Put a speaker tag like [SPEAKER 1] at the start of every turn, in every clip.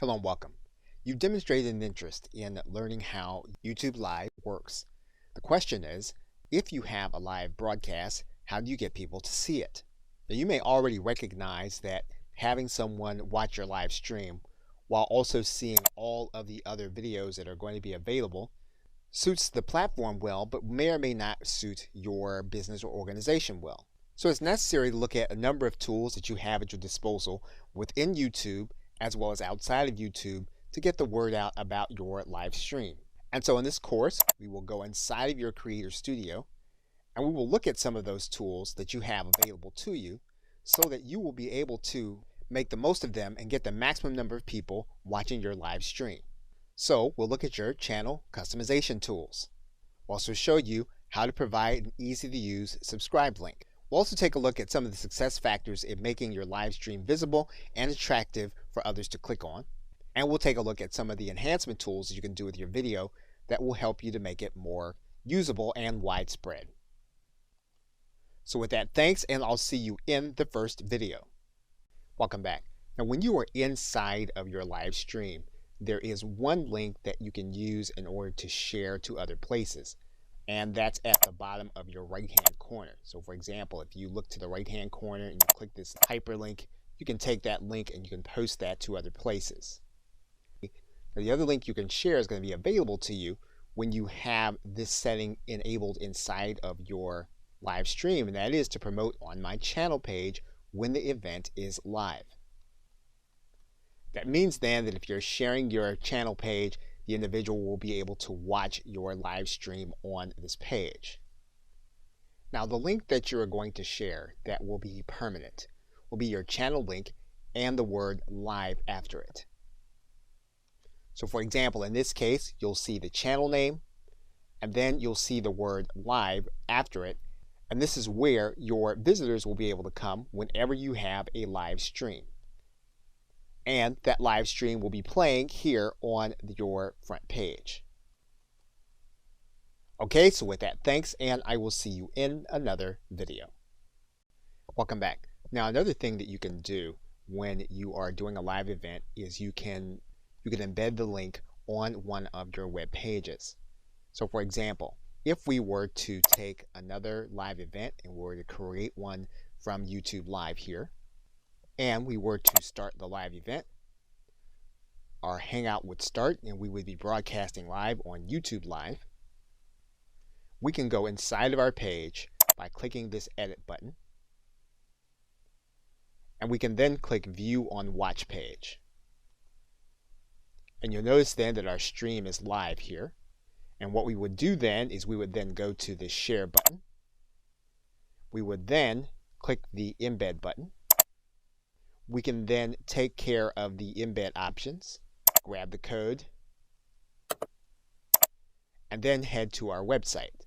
[SPEAKER 1] Hello and welcome. You've demonstrated an interest in learning how YouTube Live works. The question is, if you have a live broadcast, how do you get people to see it? Now, you may already recognize that having someone watch your live stream while also seeing all of the other videos that are going to be available suits the platform well, but may or may not suit your business or organization well. So it's necessary to look at a number of tools that you have at your disposal within YouTube as well as outside of YouTube to get the word out about your live stream. And so in this course, we will go inside of your Creator Studio and we will look at some of those tools that you have available to you so that you will be able to make the most of them and get the maximum number of people watching your live stream. So we'll look at your channel customization tools. We'll also show you how to provide an easy to use subscribe link. We'll also take a look at some of the success factors in making your live stream visible and attractive for others to click on. And we'll take a look at some of the enhancement tools that you can do with your video that will help you to make it more usable and widespread. So with that, thanks, and I'll see you in the first video. Welcome back. Now, when you are inside of your live stream, there is one link that you can use in order to share to other places, and that's at the bottom of your right hand corner. So for example, if you look to the right hand corner and you click this hyperlink, you can take that link and you can post that to other places. Now, the other link you can share is going to be available to you when you have this setting enabled inside of your live stream, and that is to promote on my channel page when the event is live. That means then that if you're sharing your channel page, the individual will be able to watch your live stream on this page. Now, the link that you're going to share that will be permanent will be your channel link and the word live after it. So for example, in this case, you'll see the channel name and then you'll see the word live after it. And this is where your visitors will be able to come whenever you have a live stream. And that live stream will be playing here on your front page. Okay, so with that, thanks, and I will see you in another video. Welcome back. Now, another thing that you can do when you are doing a live event is you can embed the link on one of your web pages. So for example, if we were to take another live event and we were to create one from YouTube Live here, and we were to start the live event, our Hangout would start and we would be broadcasting live on YouTube Live. We can go inside of our page by clicking this edit button, and we can then click view on watch page. And you'll notice then that our stream is live here. And what we would do then is we would then go to the share button. We would then click the embed button. We can then take care of the embed options, grab the code, and then head to our website.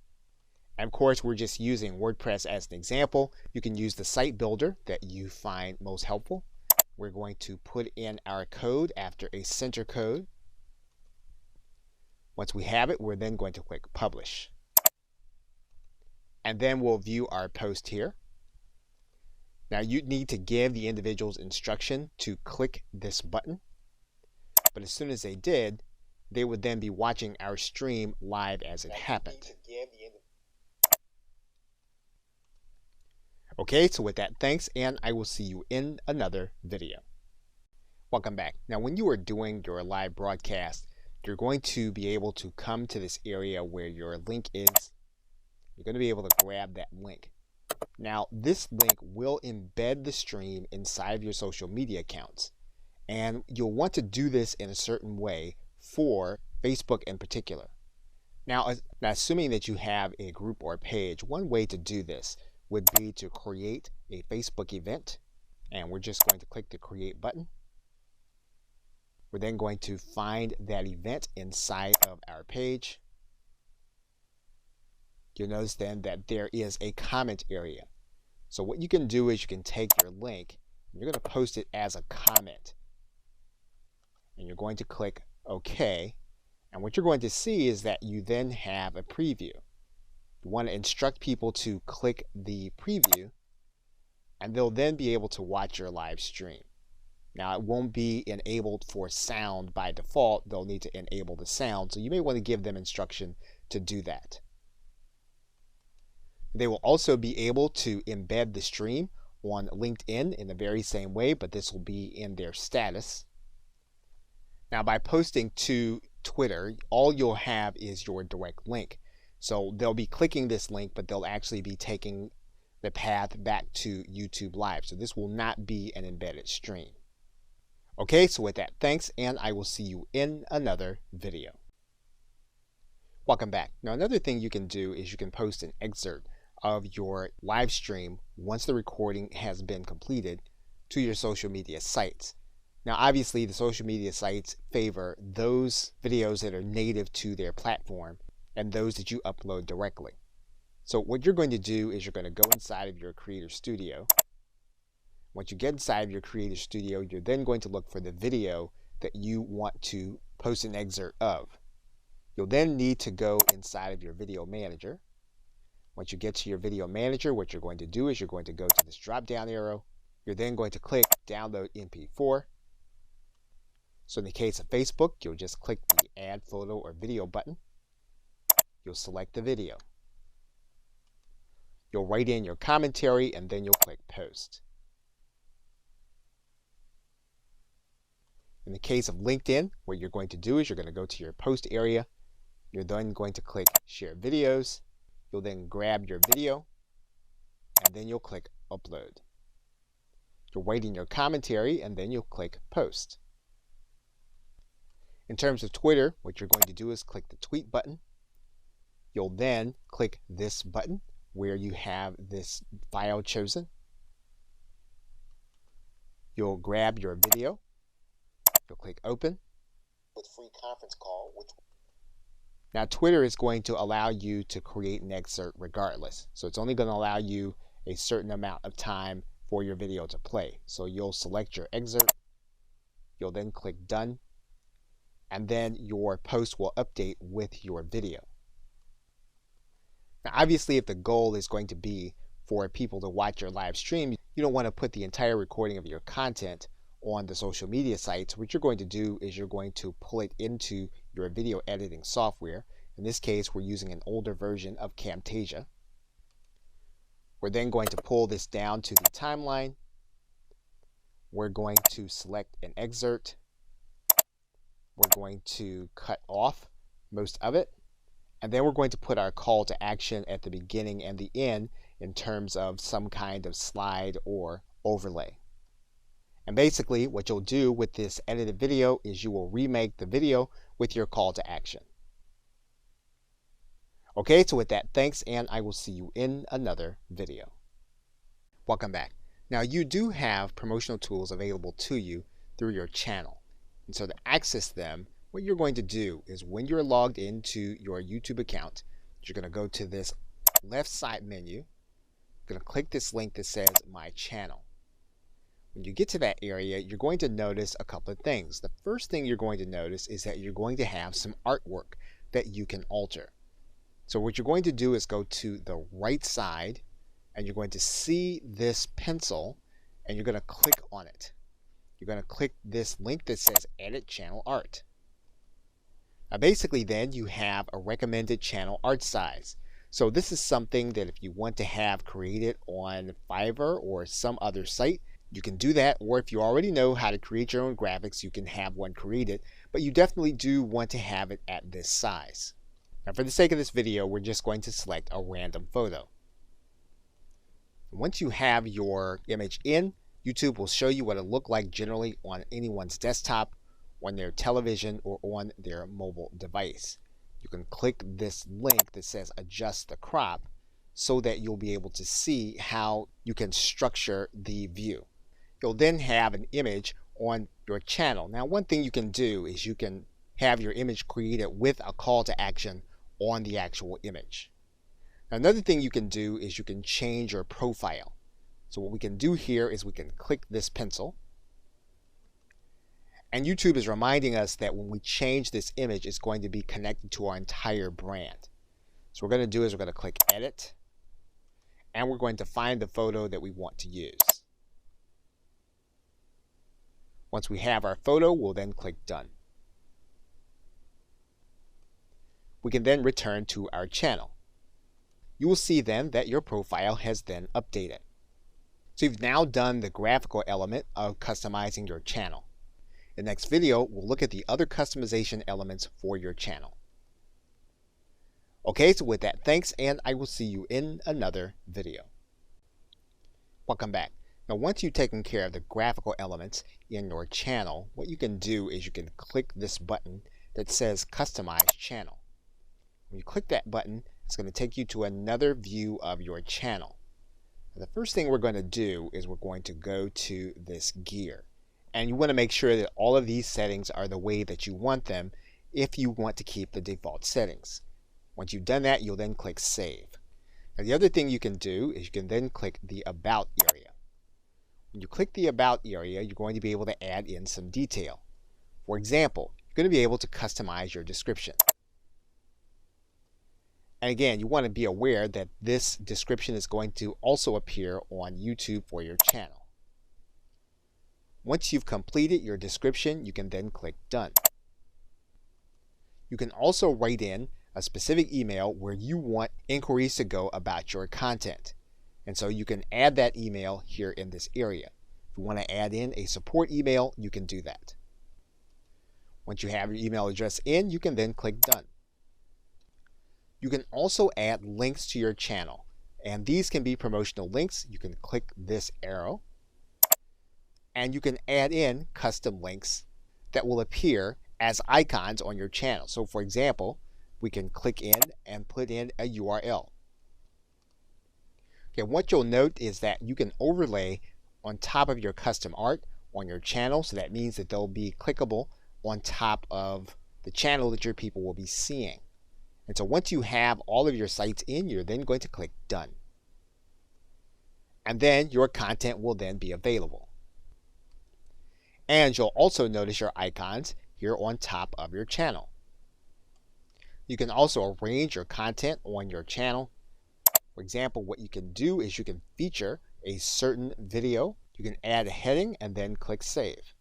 [SPEAKER 1] And of course, we're just using WordPress as an example. You can use the site builder that you find most helpful. We're going to put in our code after a center code. Once we have it, we're then going to click publish. And then we'll view our post here. Now, you need to give the individuals instruction to click this button. But as soon as they did, they would then be watching our stream live as it happened. Okay, so with that, thanks, and I will see you in another video. Welcome back. Now, when you are doing your live broadcast, you're going to be able to come to this area where your link is. You're going to be able to grab that link. Now, this link will embed the stream inside of your social media accounts. And you'll want to do this in a certain way for Facebook in particular. Now, assuming that you have a group or a page, one way to do this would be to create a Facebook event. And we're just going to click the create button. We're then going to find that event inside of our page. You'll notice then that there is a comment area. So what you can do is you can take your link and you're going to post it as a comment. And you're going to click OK. And what you're going to see is that you then have a preview. You want to instruct people to click the preview, and they'll then be able to watch your live stream. Now, it won't be enabled for sound by default. They'll need to enable the sound, so you may want to give them instruction to do that. They will also be able to embed the stream on LinkedIn in the very same way, but this will be in their status. Now, by posting to Twitter, all you'll have is your direct link. So they'll be clicking this link, but they'll actually be taking the path back to YouTube Live. So this will not be an embedded stream. Okay, so with that, thanks, and I will see you in another video. Welcome back. Now, another thing you can do is you can post an excerpt of your live stream once the recording has been completed to your social media sites. Now, obviously, the social media sites favor those videos that are native to their platform and those that you upload directly. So what you're going to do is you're going to go inside of your Creator Studio. Once you get inside of your Creator Studio, you're then going to look for the video that you want to post an excerpt of. You'll then need to go inside of your Video Manager. Once you get to your Video Manager, what you're going to do is you're going to go to this drop-down arrow. You're then going to click Download MP4. So in the case of Facebook, you'll just click the Add Photo or Video button. You'll select the video. You'll write in your commentary, and then you'll click Post. In the case of LinkedIn, what you're going to do is you're going to go to your Post area. You're then going to click Share Videos. You'll then grab your video, and then you'll click Upload. You'll write in your commentary, and then you'll click Post. In terms of Twitter, what you're going to do is click the Tweet button. You'll then click this button where you have this file chosen. You'll grab your video. You'll click Open with free conference call. Now, Twitter is going to allow you to create an excerpt regardless. So it's only going to allow you a certain amount of time for your video to play. So you'll select your excerpt. You'll then click Done. And then your post will update with your video. Now, obviously, if the goal is going to be for people to watch your live stream, you don't want to put the entire recording of your content on the social media sites. What you're going to do is you're going to pull it into your video editing software. In this case, we're using an older version of Camtasia. We're then going to pull this down to the timeline. We're going to select an excerpt. We're going to cut off most of it. And then we're going to put our call to action at the beginning and the end in terms of some kind of slide or overlay. And basically what you'll do with this edited video is you will remake the video with your call to action. Okay, so with that, thanks, and I will see you in another video. Welcome back. Now, you do have promotional tools available to you through your channel. And so to access them, what you're going to do is when you're logged into your YouTube account, you're going to go to this left side menu. You're going to click this link that says My Channel. When you get to that area, you're going to notice a couple of things. The first thing you're going to notice is that you're going to have some artwork that you can alter. So what you're going to do is go to the right side, and you're going to see this pencil, and you're going to click on it. You're going to click this link that says Edit Channel Art. Now basically then you have a recommended channel art size. So this is something that if you want to have created on Fiverr or some other site, you can do that. Or if you already know how to create your own graphics, you can have one created, but you definitely do want to have it at this size. Now for the sake of this video, we're just going to select a random photo. Once you have your image in, YouTube will show you what it looked like generally on anyone's desktop, on their television, or on their mobile device. You can click this link that says Adjust the Crop so that you'll be able to see how you can structure the view. You'll then have an image on your channel. Now, one thing you can do is you can have your image created with a call to action on the actual image. Now, another thing you can do is you can change your profile. So what we can do here is we can click this pencil. And YouTube is reminding us that when we change this image, it's going to be connected to our entire brand. So what we're going to do is we're going to click Edit, and we're going to find the photo that we want to use. Once we have our photo, we'll then click Done. We can then return to our channel. You will see then that your profile has then updated. So you've now done the graphical element of customizing your channel. In the next video, we'll look at the other customization elements for your channel. Okay, so with that, thanks, and I will see you in another video. Welcome back. Now, once you've taken care of the graphical elements in your channel, what you can do is you can click this button that says Customize Channel. When you click that button, it's going to take you to another view of your channel. Now, the first thing we're going to do is we're going to go to this gear. And you want to make sure that all of these settings are the way that you want them if you want to keep the default settings. Once you've done that, you'll then click Save. Now, the other thing you can do is you can then click the About area. When you click the About area, you're going to be able to add in some detail. For example, you're going to be able to customize your description. And again, you want to be aware that this description is going to also appear on YouTube for your channel. Once you've completed your description, you can then click Done. You can also write in a specific email where you want inquiries to go about your content. And so you can add that email here in this area. If you want to add in a support email, you can do that. Once you have your email address in, you can then click Done. You can also add links to your channel, and these can be promotional links. You can click this arrow, and you can add in custom links that will appear as icons on your channel. So for example, we can click in and put in a URL. Okay, what you'll note is that you can overlay on top of your custom art on your channel, so that means that they'll be clickable on top of the channel that your people will be seeing. And so once you have all of your sites in, you're then going to click Done. And then your content will then be available. And you'll also notice your icons here on top of your channel. You can also arrange your content on your channel. For example, what you can do is you can feature a certain video. You can add a heading and then click Save.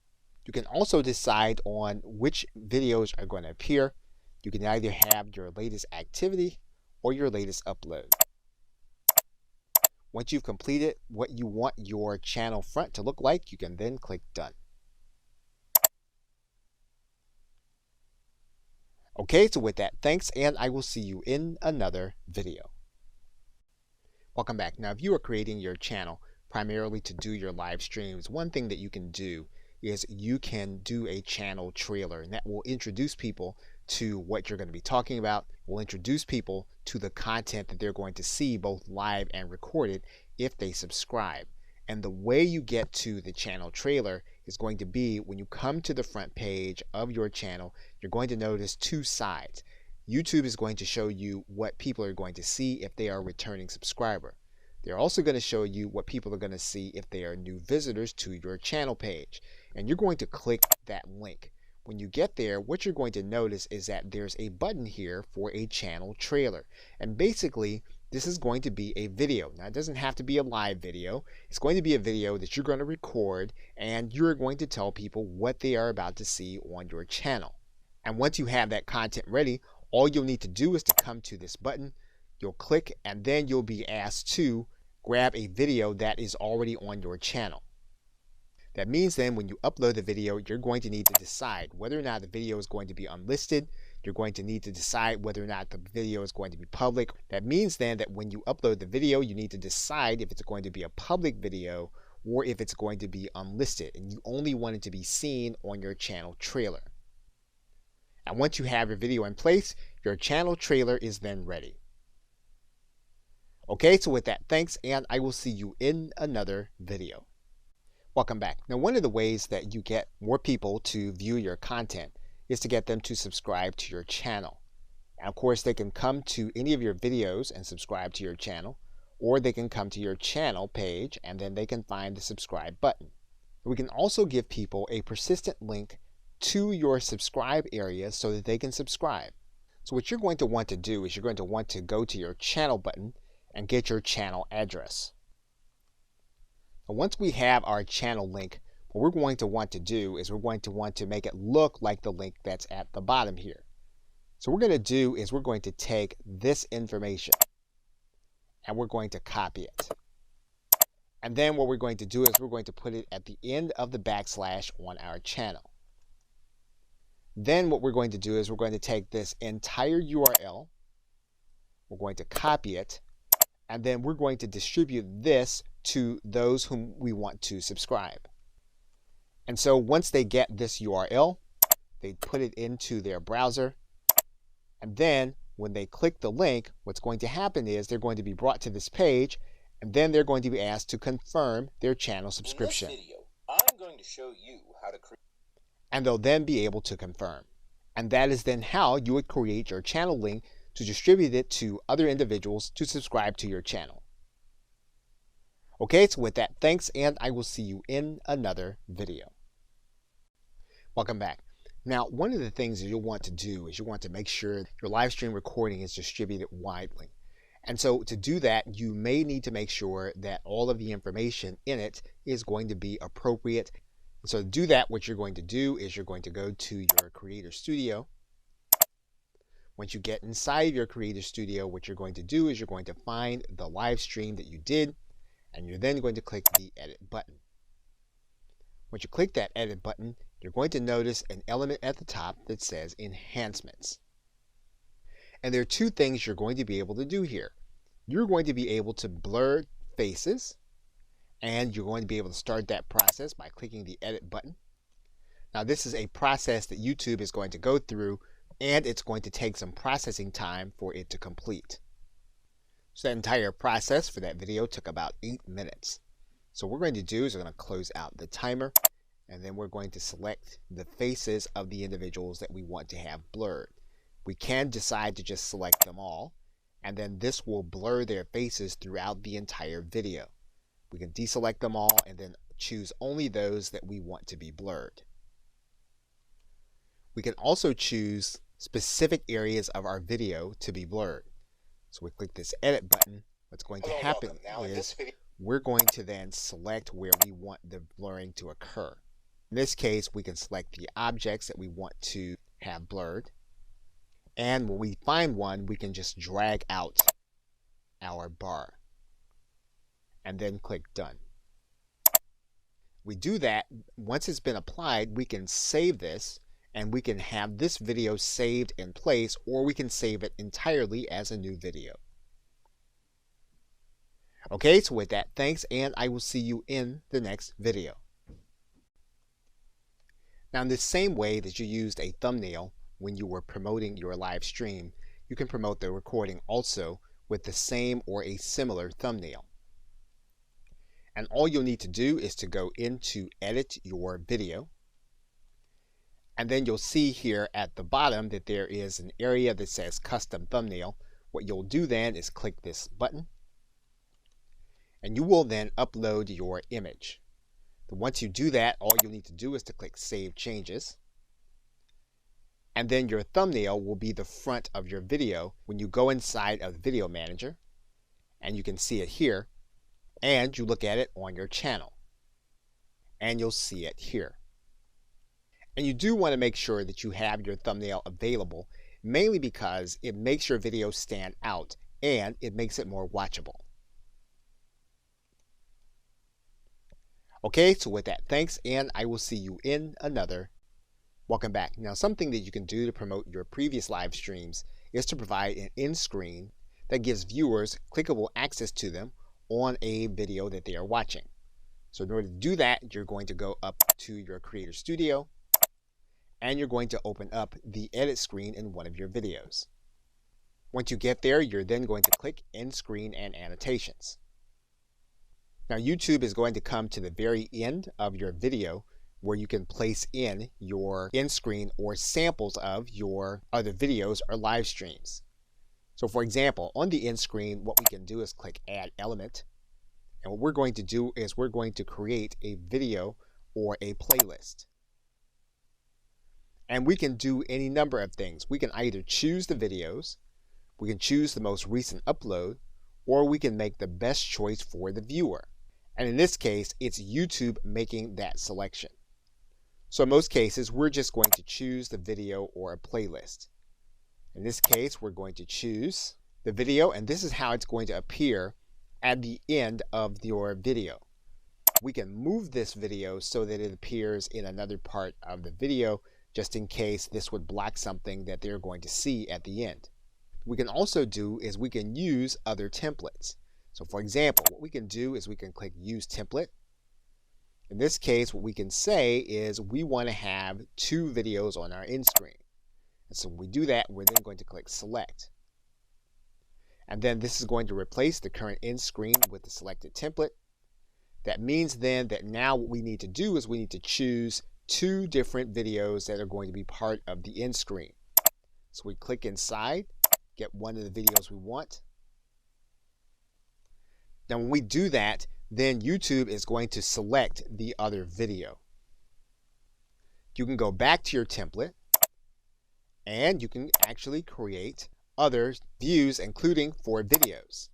[SPEAKER 1] You can also decide on which videos are going to appear. You can either have your latest activity or your latest upload. Once you've completed what you want your channel front to look like, you can then click Done. Okay, so with that, thanks, and I will see you in another video. Welcome back. Now, if you are creating your channel primarily to do your live streams, one thing that you can do is you can do a channel trailer, and that will introduce people to what you're going to be talking about, will introduce people to the content that they're going to see both live and recorded if they subscribe. And the way you get to the channel trailer is going to be when you come to the front page of your channel, you're going to notice two sides. YouTube is going to show you what people are going to see if they are a returning subscriber. They're also going to show you what people are going to see if they are new visitors to your channel page. And you're going to click that link. When you get there, what you're going to notice is that there's a button here for a channel trailer. And basically, this is going to be a video. Now, it doesn't have to be a live video. It's going to be a video that you're going to record, and you're going to tell people what they are about to see on your channel. And once you have that content ready, all you'll need to do is to come to this button. You'll click, and then you'll be asked to grab a video that is already on your channel. That means then when you upload the video, you're going to need to decide whether or not the video is going to be unlisted. You're going to need to decide whether or not the video is going to be public. That means then that when you upload the video, you need to decide if it's going to be a public video or if it's going to be unlisted, and you only want it to be seen on your channel trailer. And once you have your video in place, your channel trailer is then ready. Okay, so with that, thanks, and I will see you in another video. Welcome back. Now, one of the ways that you get more people to view your content is to get them to subscribe to your channel. And of course, they can come to any of your videos and subscribe to your channel, or they can come to your channel page and then they can find the subscribe button. We can also give people a persistent link to your subscribe area so that they can subscribe. So what you're going to want to do is you're going to want to go to your channel button and get your channel address. And once we have our channel link, What we're going to want to do is we're going to want to make it look like the link that's at the bottom here. So what we're going to do is we're going to take this information and we're going to copy it. And then what we're going to do is we're going to put it at the end of the backslash on our channel. Then what we're going to do is we're going to take this entire URL, we're going to copy it, and then we're going to distribute this to those whom we want to subscribe. And so once they get this URL, they put it into their browser, and then when they click the link, what's going to happen is they're going to be brought to this page, and then they're going to be asked to confirm their channel subscription.
[SPEAKER 2] In this video, I'm going to show you how to create,
[SPEAKER 1] and they'll then be able to confirm. And that is then how you would create your channel link to distribute it to other individuals to subscribe to your channel. Okay, so with that, thanks, and I will see you in another video. Welcome back. Now, one of the things that you'll want to do is you want to make sure your live stream recording is distributed widely. And so to do that, you may need to make sure that all of the information in it is going to be appropriate. So to do that, what you're going to do is you're going to go to your Creator Studio. Once you get inside your Creator Studio, what you're going to do is you're going to find the live stream that you did, and you're then going to click the Edit button. Once you click that Edit button, you're going to notice an element at the top that says Enhancements. And there are two things you're going to be able to do here. You're going to be able to blur faces, and you're going to be able to start that process by clicking the Edit button. Now, this is a process that YouTube is going to go through, and it's going to take some processing time for it to complete. So that entire process for that video took about 8 minutes. So what we're going to do is we're going to close out the timer, and then we're going to select the faces of the individuals that we want to have blurred. We can decide to just select them all, and then this will blur their faces throughout the entire video. We can deselect them all and then choose only those that we want to be blurred. We can also choose specific areas of our video to be blurred. So we click this Edit button. What's going to happen is we're going to then select where we want the blurring to occur. In this case, we can select the objects that we want to have blurred. And when we find one, we can just drag out our bar and then click Done. We do that. Once it's been applied, we can save this, and we can have this video saved in place, or we can save it entirely as a new video. Okay, so with that, thanks, and I will see you in the next video. Now, in the same way that you used a thumbnail when you were promoting your live stream, you can promote the recording also with the same or a similar thumbnail. And all you'll need to do is to go into Edit Your Video. And then you'll see here at the bottom that there is an area that says Custom Thumbnail. What you'll do then is click this button, and you will then upload your image. Once you do that, all you'll need to do is to click Save Changes. And then your thumbnail will be the front of your video when you go inside of the Video Manager, and you can see it here, and you look at it on your channel, and you'll see it here. And you do want to make sure that you have your thumbnail available, mainly because it makes your video stand out and it makes it more watchable. Okay, so with that, thanks, and I will see you in another. Welcome back. Now, something that you can do to promote your previous live streams is to provide an end screen that gives viewers clickable access to them on a video that they are watching. So in order to do that, you're going to go up to your Creator Studio, and you're going to open up the edit screen in one of your videos. Once you get there, you're then going to click End Screen and Annotations. Now, YouTube is going to come to the very end of your video where you can place in your end screen or samples of your other videos or live streams. So for example, on the end screen, what we can do is click Add Element. And what we're going to do is we're going to create a video or a playlist. And we can do any number of things. We can either choose the videos, we can choose the most recent upload, or we can make the best choice for the viewer. And in this case, it's YouTube making that selection. So in most cases, we're just going to choose the video or a playlist. In this case, we're going to choose the video, and this is how it's going to appear at the end of your video. We can move this video so that it appears in another part of the video, just in case this would block something that they're going to see at the end. What we can also do is we can use other templates. So for example, what we can do is we can click Use Template. In this case, what we can say is we want to have 2 videos on our end screen. And so when we do that, we're then going to click Select. And then this is going to replace the current end screen with the selected template. That means then that now what we need to do is we need to choose 2 different videos that are going to be part of the end screen. So we click inside, get one of the videos we want. Now when we do that, then YouTube is going to select the other video. You can go back to your template and you can actually create other views, including 4 videos.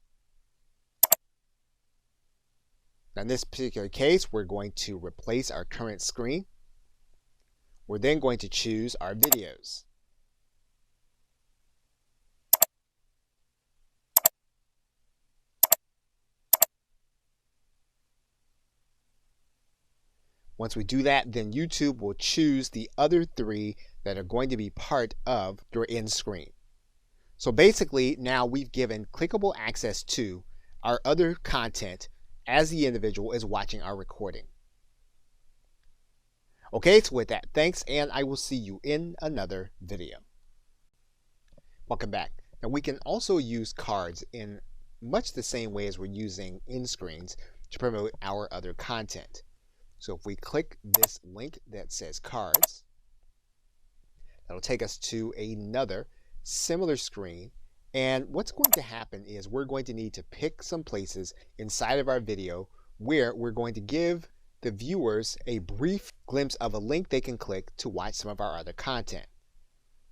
[SPEAKER 1] Now in this particular case, we're going to replace our current screen. We're then going to choose our videos. Once we do that, then YouTube will choose the other 3 that are going to be part of your end screen. So basically, now we've given clickable access to our other content as the individual is watching our recording. Okay, so with that, thanks, and I will see you in another video. Welcome back. Now we can also use cards in much the same way as we're using end screens to promote our other content. So if we click this link that says cards, that'll take us to another similar screen. And what's going to happen is we're going to need to pick some places inside of our video where we're going to give the viewers a brief glimpse of a link they can click to watch some of our other content.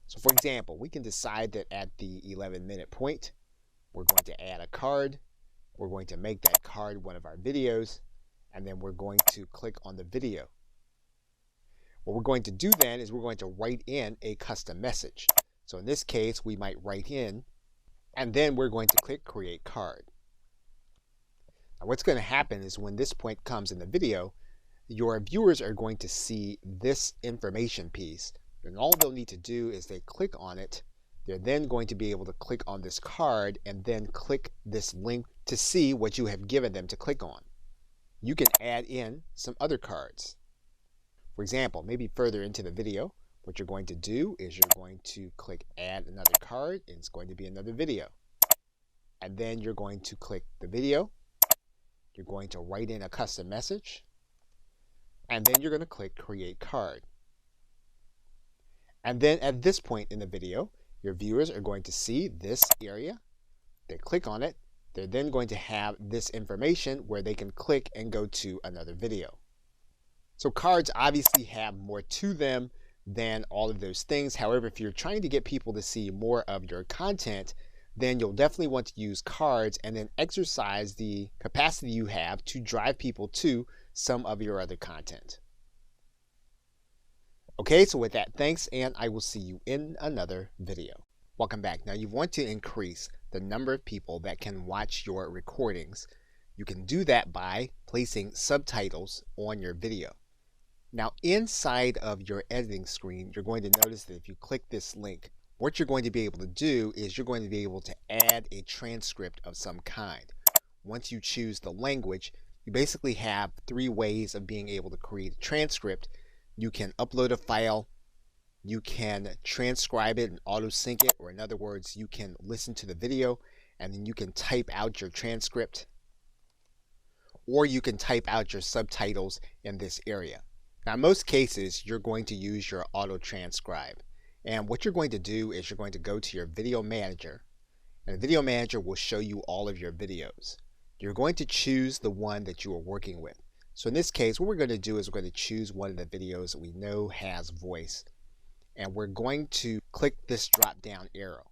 [SPEAKER 1] So for example, we can decide that at the 11-minute point, we're going to add a card. We're going to make that card one of our videos, and then we're going to click on the video. What we're going to do then is we're going to write in a custom message. So in this case, we might write in, and then we're going to click Create Card. Now what's going to happen is when this point comes in the video, your viewers are going to see this information piece, and all they'll need to do is they click on it. They're then going to be able to click on this card and then click this link to see what you have given them to click on. You can add in some other cards. For example, maybe further into the video, what you're going to do is you're going to click Add Another Card, and it's going to be another video. And then you're going to click the video. You're going to write in a custom message, and then you're going to click Create Card. And then at this point in the video, your viewers are going to see this area. They click on it. They're then going to have this information where they can click and go to another video. So cards obviously have more to them than all of those things. However, if you're trying to get people to see more of your content, then you'll definitely want to use cards and then exercise the capacity you have to drive people to some of your other content. Okay, so with that, thanks, and I will see you in another video. Welcome back. Now you want to increase the number of people that can watch your recordings. You can do that by placing subtitles on your video. Now inside of your editing screen, you're going to notice that if you click this link, what you're going to be able to do is you're going to be able to add a transcript of some kind. Once you choose the language, you basically have 3 ways of being able to create a transcript. You can upload a file, you can transcribe it and auto sync it, or in other words, you can listen to the video and then you can type out your transcript, or you can type out your subtitles in this area. Now in most cases, you're going to use your auto transcribe. And what you're going to do is you're going to go to your video manager, and the video manager will show you all of your videos. You're going to choose the one that you are working with. So in this case, what we're going to do is we're going to choose one of the videos that we know has voice. And we're going to click this drop down arrow.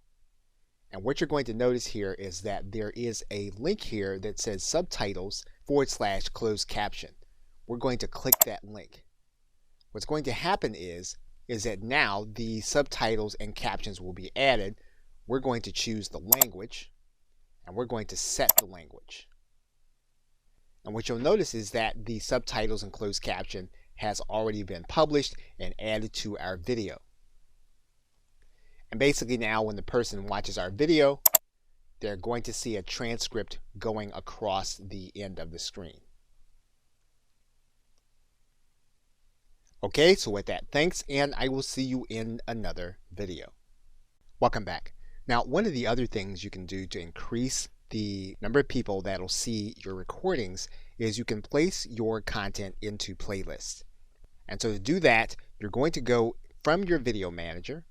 [SPEAKER 1] And what you're going to notice here is that there is a link here that says subtitles / closed caption. We're going to click that link. What's going to happen is that now the subtitles and captions will be added. We're going to choose the language, and we're going to set the language. And what you'll notice is that the subtitles and closed caption has already been published and added to our video. And basically now when the person watches our video, they're going to see a transcript going across the end of the screen. Okay, so with that, thanks, and I will see you in another video. Welcome back. Now, one of the other things you can do to increase the number of people that'll see your recordings is you can place your content into playlists. And so to do that, you're going to go from your video manager,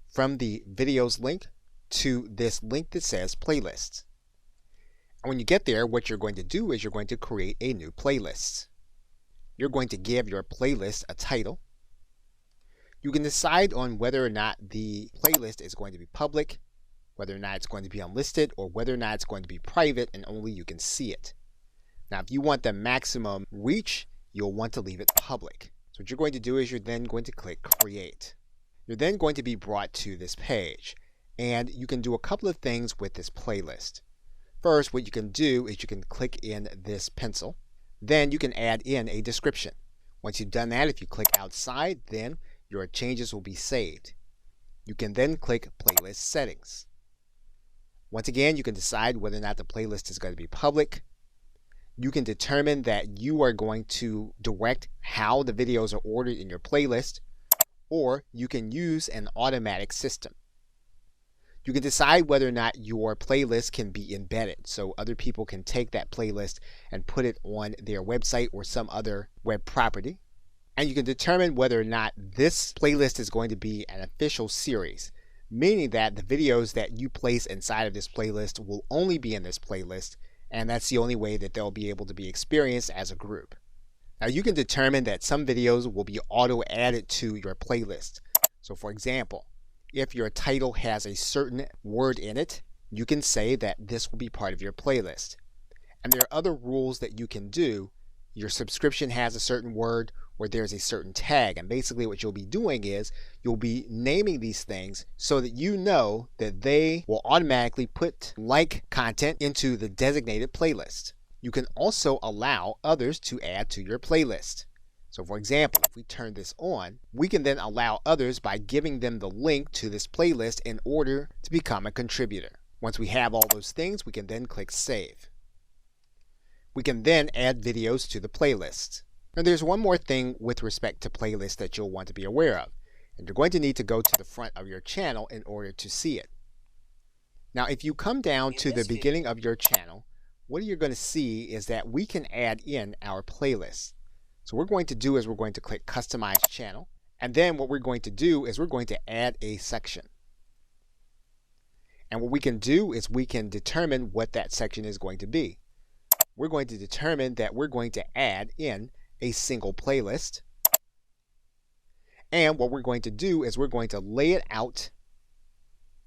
[SPEAKER 1] from the videos link, to this link that says playlists. And when you get there, what you're going to do is you're going to create a new playlist. You're going to give your playlist a title. You can decide on whether or not the playlist is going to be public, whether or not it's going to be unlisted, or whether or not it's going to be private and only you can see it. Now, if you want the maximum reach, you'll want to leave it public. So what you're going to do is you're then going to click Create. You're then going to be brought to this page, and you can do a couple of things with this playlist. First, what you can do is you can click in this pencil. Then you can add in a description. Once you've done that, if you click outside, then your changes will be saved. You can then click Playlist Settings. Once again, you can decide whether or not the playlist is going to be public. You can determine that you are going to direct how the videos are ordered in your playlist, or you can use an automatic system. You can decide whether or not your playlist can be embedded, so other people can take that playlist and put it on their website or some other web property. And you can determine whether or not this playlist is going to be an official series, meaning that the videos that you place inside of this playlist will only be in this playlist, and that's the only way that they'll be able to be experienced as a group. Now you can determine that some videos will be auto-added to your playlist. So for example, if your title has a certain word in it, you can say that this will be part of your playlist. And there are other rules that you can do. Your subscription has a certain word, or there's a certain tag, and basically what you'll be doing is you'll be naming these things so that you know that they will automatically put like content into the designated playlist. You can also allow others to add to your playlist. So for example, if we turn this on, we can then allow others by giving them the link to this playlist in order to become a contributor. Once we have all those things, we can then click Save. We can then add videos to the playlist. Now there's one more thing with respect to playlists that you'll want to be aware of, and you're going to need to go to the front of your channel in order to see it. Now if you come down to the beginning of your channel, what you're going to see is that we can add in our playlist. So what we're going to do is we're going to click Customize Channel, and then what we're going to do is we're going to add a section. And what we can do is we can determine what that section is going to be. We're going to determine that we're going to add in a single playlist. And what we're going to do is we're going to lay it out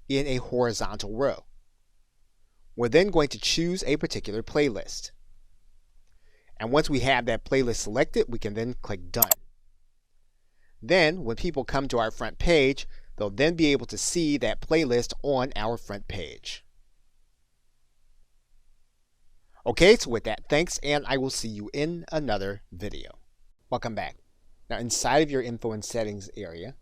[SPEAKER 1] in a horizontal row. We're then going to choose a particular playlist. And once we have that playlist selected, we can then click Done. Then when people come to our front page, they'll then be able to see that playlist on our front page. Okay, so with that, thanks, and I will see you in another video. Welcome back. Now inside of your Info and Settings area,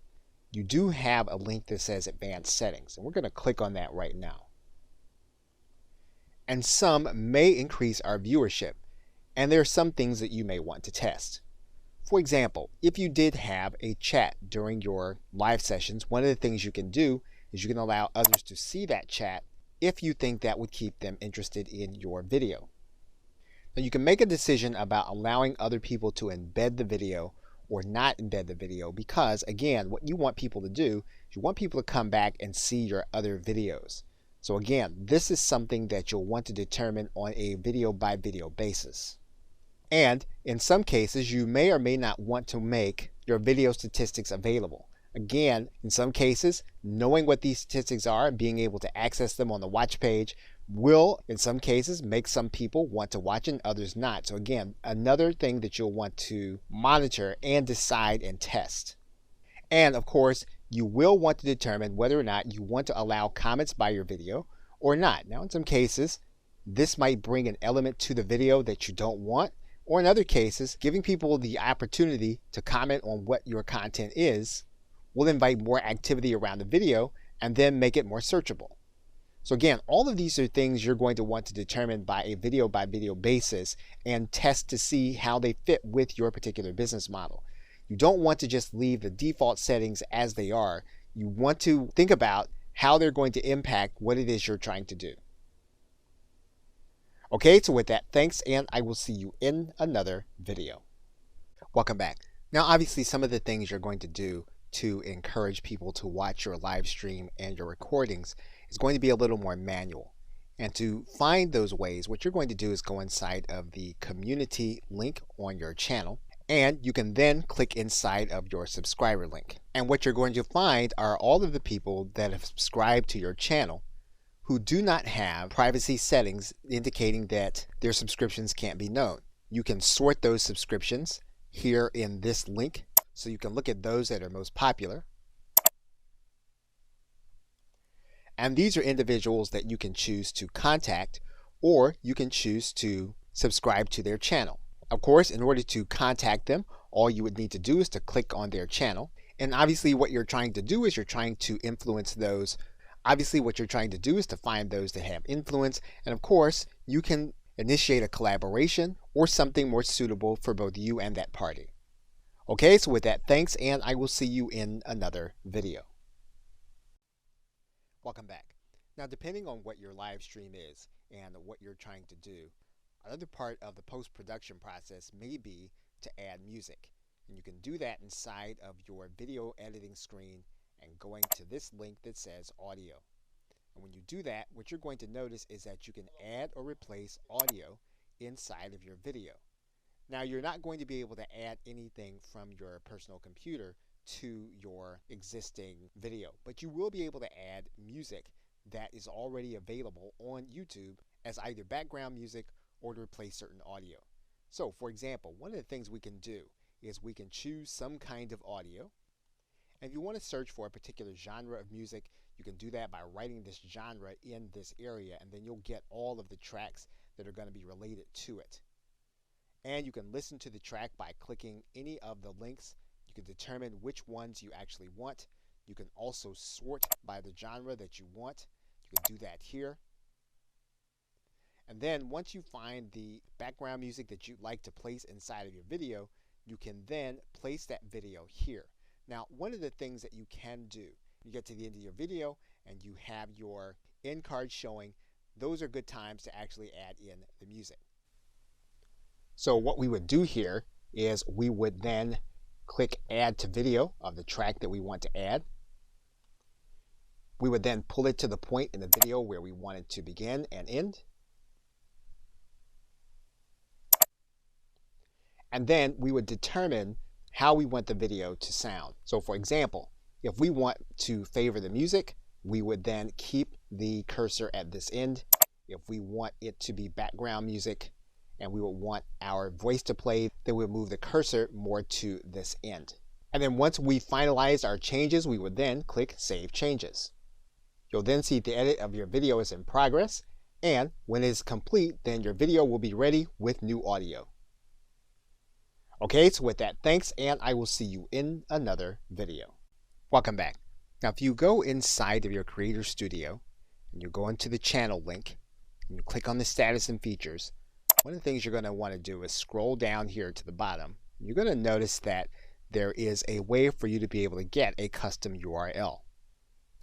[SPEAKER 1] you do have a link that says Advanced Settings, and we're going to click on that right now. And some may increase our viewership, and there are some things that you may want to test. For example, if you did have a chat during your live sessions, one of the things you can do is you can allow others to see that chat if you think that would keep them interested in your video. Now you can make a decision about allowing other people to embed the video or not embed the video, because again, what you want people to do is you want people to come back and see your other videos. So again, this is something that you'll want to determine on a video by video basis. And in some cases, you may or may not want to make your video statistics available. Again, in some cases, knowing what these statistics are and being able to access them on the watch page will, in some cases, make some people want to watch and others not. So again, another thing that you'll want to monitor and decide and test. And of course, you will want to determine whether or not you want to allow comments by your video or not. Now, in some cases, this might bring an element to the video that you don't want, or in other cases, giving people the opportunity to comment on what your content is will invite more activity around the video and then make it more searchable. So again, all of these are things you're going to want to determine by video basis and test to see how they fit with your particular business model. You don't want to just leave the default settings as they are. You want to think about how they're going to impact what it is you're trying to do. Okay, so with that, thanks, and I will see you in another video. Welcome back. Now, obviously, some of the things you're going to do to encourage people to watch your live stream and your recordings is going to be a little more manual. And to find those ways, what you're going to do is go inside of the community link on your channel, and you can then click inside of your subscriber link. And what you're going to find are all of the people that have subscribed to your channel who do not have privacy settings indicating that their subscriptions can't be known. You can sort those subscriptions here in this link, so you can look at those that are most popular. And these are individuals that you can choose to contact, or you can choose to subscribe to their channel. Of course, in order to contact them, all you would need to do is to click on their channel. And obviously what you're trying to do is you're trying to influence those. Obviously what you're trying to do is to find those that have influence. And of course, you can initiate a collaboration or something more suitable for both you and that party. Okay, so with that, thanks, and I will see you in another video. Welcome back. Now, depending on what your live stream is and what you're trying to do, another part of the post-production process may be to add music. And you can do that inside of your video editing screen and going to this link that says audio. And when you do that, what you're going to notice is that you can add or replace audio inside of your video. Now, you're not going to be able to add anything from your personal computer to your existing video, but you will be able to add music that is already available on YouTube as either background music or to replace certain audio. So, for example, one of the things we can do is we can choose some kind of audio. And if you want to search for a particular genre of music, you can do that by writing this genre in this area, and then you'll get all of the tracks that are going to be related to it. And you can listen to the track by clicking any of the links. You can determine which ones you actually want. You can also sort by the genre that you want. You can do that here. And then once you find the background music that you'd like to place inside of your video, you can then place that video here. Now, one of the things that you can do, you get to the end of your video and you have your end card showing, those are good times to actually add in the music. So what we would do here is we would then click add to video of the track that we want to add. We would then pull it to the point in the video where we want it to begin and end. And then we would determine how we want the video to sound. So for example, if we want to favor the music, we would then keep the cursor at this end. If we want it to be background music and we would want our voice to play, then we'll move the cursor more to this end. And then once we finalize our changes, we would then click Save Changes. You'll then see the edit of your video is in progress, and when it is complete, then your video will be ready with new audio. Okay, so with that, thanks, and I will see you in another video. Welcome back. Now, if you go inside of your Creator Studio, and you go into the channel link, and you click on the status and features, one of the things you're going to want to do is scroll down here to the bottom. You're going to notice that there is a way for you to be able to get a custom URL.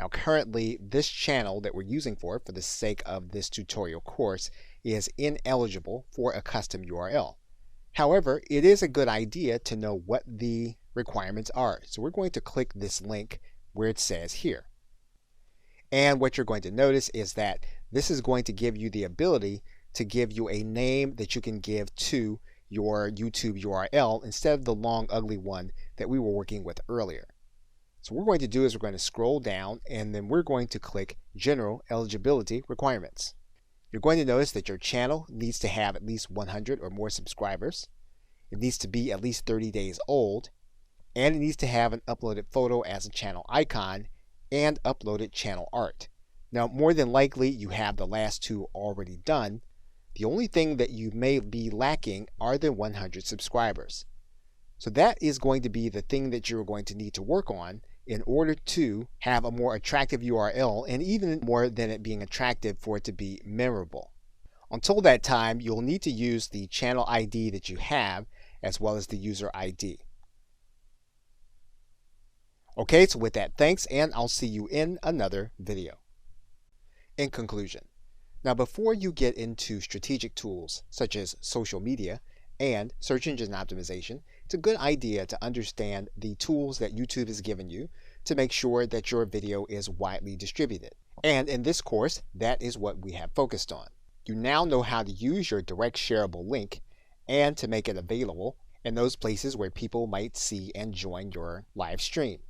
[SPEAKER 1] Now, currently, this channel that we're using for the sake of this tutorial course is ineligible for a custom URL. However, it is a good idea to know what the requirements are. So we're going to click this link where it says here. And what you're going to notice is that this is going to give you the ability to give you a name that you can give to your YouTube URL instead of the long ugly one that we were working with earlier. So what we're going to do is we're going to scroll down and then we're going to click General Eligibility Requirements. You're going to notice that your channel needs to have at least 100 or more subscribers. It needs to be at least 30 days old, and it needs to have an uploaded photo as a channel icon and uploaded channel art. Now, more than likely, you have the last two already done. The only thing that you may be lacking are the 100 subscribers. So that is going to be the thing that you're going to need to work on in order to have a more attractive URL, and even more than it being attractive, for it to be memorable. Until that time, you'll need to use the channel ID that you have as well as the user ID. Okay, so with that, thanks, and I'll see you in another video. In conclusion, now before you get into strategic tools such as social media and search engine optimization, it's a good idea to understand the tools that YouTube has given you to make sure that your video is widely distributed. And in this course, that is what we have focused on. You now know how to use your direct shareable link and to make it available in those places where people might see and join your live stream.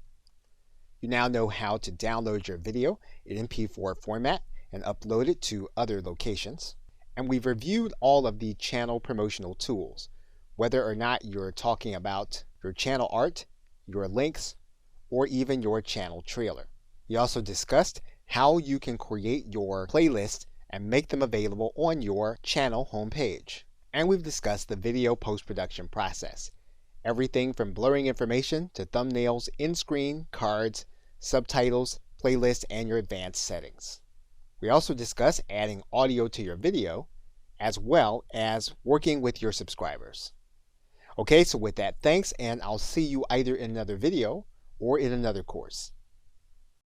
[SPEAKER 1] You now know how to download your video in MP4 format and upload it to other locations. And we've reviewed all of the channel promotional tools, whether or not you're talking about your channel art, your links, or even your channel trailer. We also discussed how you can create your playlist and make them available on your channel homepage. And we've discussed the video post-production process. Everything from blurring information to thumbnails, in-screen, cards, subtitles, playlists, and your advanced settings. We also discussed adding audio to your video, as well as working with your subscribers. Okay, so with that, thanks, and I'll see you either in another video or in another course.